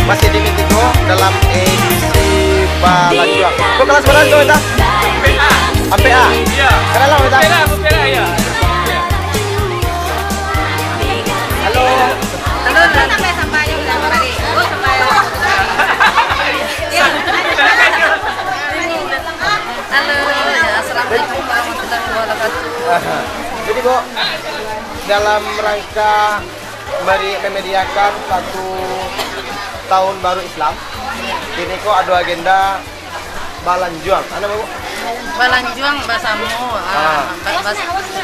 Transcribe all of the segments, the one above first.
Masih di Mintiko dalam edisi Balanjuang. Kok kelas berapa tuh kita? PA. APA. Iya. Kenal lah kita? PA ya. Halo. Halo, sampai tadi. Oh, sampai. Halo, assalamualaikum warahmatullahi wabarakatuh. Jadi Bu, dalam rangka memediakan satu tahun baru Islam, ini kok ada agenda Balanjuang. Ada Bu? Balanjuang Basamu,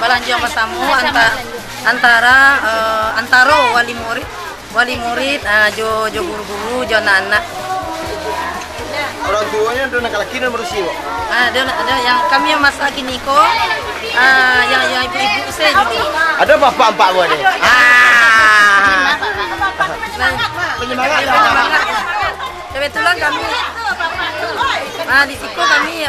Balanjuang Basamu antara antaro wali murid, jo guru-guru, jo anak-anak. Orang tuanya udah nakal laki dan bersih, Bu. Ada yang kami yang masa kini kok, yang ibu-ibu saya juga. Ada bapak-bapak Bu nih. Penyemangat. Kebetulan kami, di situ kami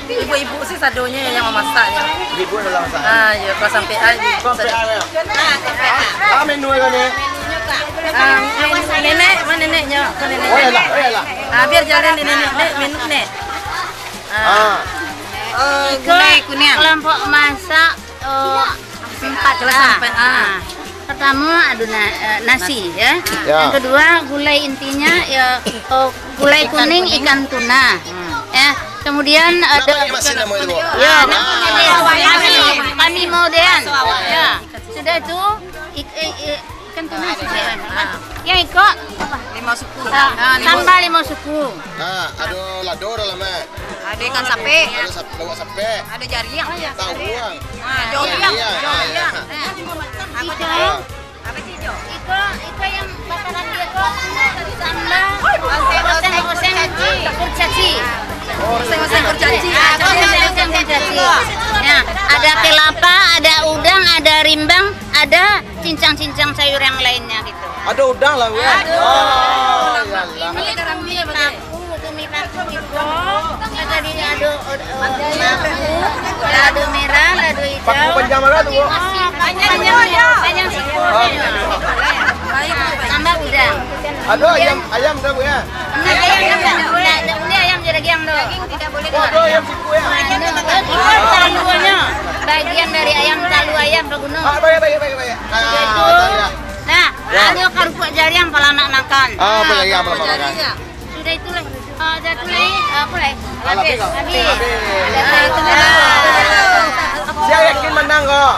ibu-ibu sih sadonya yang memasaknya. Ibu adalah masak. Ya kelas sampai A. Sampai A. Menu ini. Nenek, mana neneknya? Oh ya lah. Biar jalan di nenek menu nih. Gulai kuning. Kelompok masak 4 Kelas sampai A. Pertama adonan nasi ya. Ya. Yang kedua gulai intinya ya gulai kuning ikan tuna. Ya. Kemudian ada Ya, kami modean. Ya. Sudah itu ikan tuna sudah. Yang ikut Lima suku. tambah 5 suku. Nah, ada lado dalam Ada ikan sapi. ada bawa sampai Ada jariang. tahu buang. Joriang. Apa sih Jo? Iko yang bakalan dia kok tambah oseng kurcaci. Oseng kurcaci. Oseng kurcaci. Ya, ada kelapa, ada udang, ada rimbang, ada cincang-cincang sayur yang lainnya gitu. Ada udang lah, Bu. Oh, iyalah. Ini kami paku Iko. Tadi ada lado merah, lado hijau. Paku panjang mana tuh, Bu? Panjang siku. Tambah udang. Ada ayam dah, Bu ya. Ini ayam jeragiang dong. Tidak boleh Oh, ada ayam siku ya. Itu taluannya. Bagian dari ayam talu ayam ke gunung. Baik. Ya. Nah, ini kerupuk jariang kalau anak makan. Apa lagi apa makan? Sudah itu lah. Satu lagi apa lagi? Habis. Habis. Siapa yakin menang kok?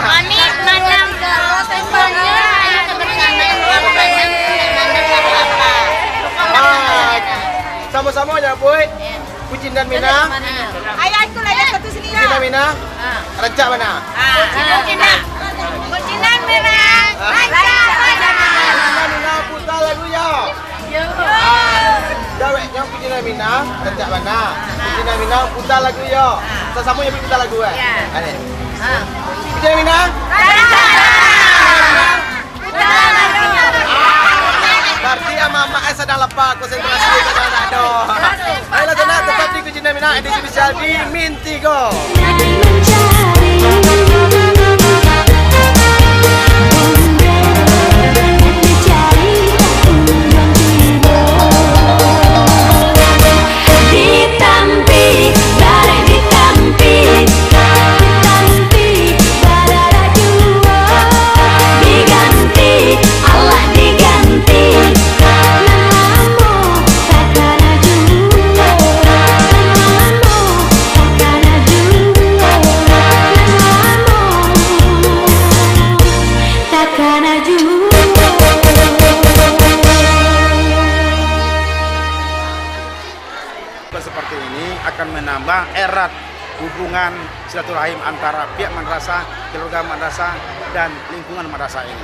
Kami menang semuanya hanya kebersamaan keluarga Sama-sama aja, Boy. Kucing dan Mina. Ayah itu lah ya satu sini. Kucing dan Mina. Rencak mana? Kucinan merah. Mina putar lagu ya. Dawek yang kucing dan Mina, rencak mana? Kucing dan Mina putar lagu ya. Sama-sama yang putar lagu ya. Ada. Kucing dan Mina. Berarti ama sedang lepas konsentrasi ke ada. Ayolah tenang tetap di Kucing dan Mina edisi spesial di Mintiko. Seperti ini akan menambah erat hubungan silaturahim antara pihak madrasah, keluarga madrasah, dan lingkungan madrasah ini.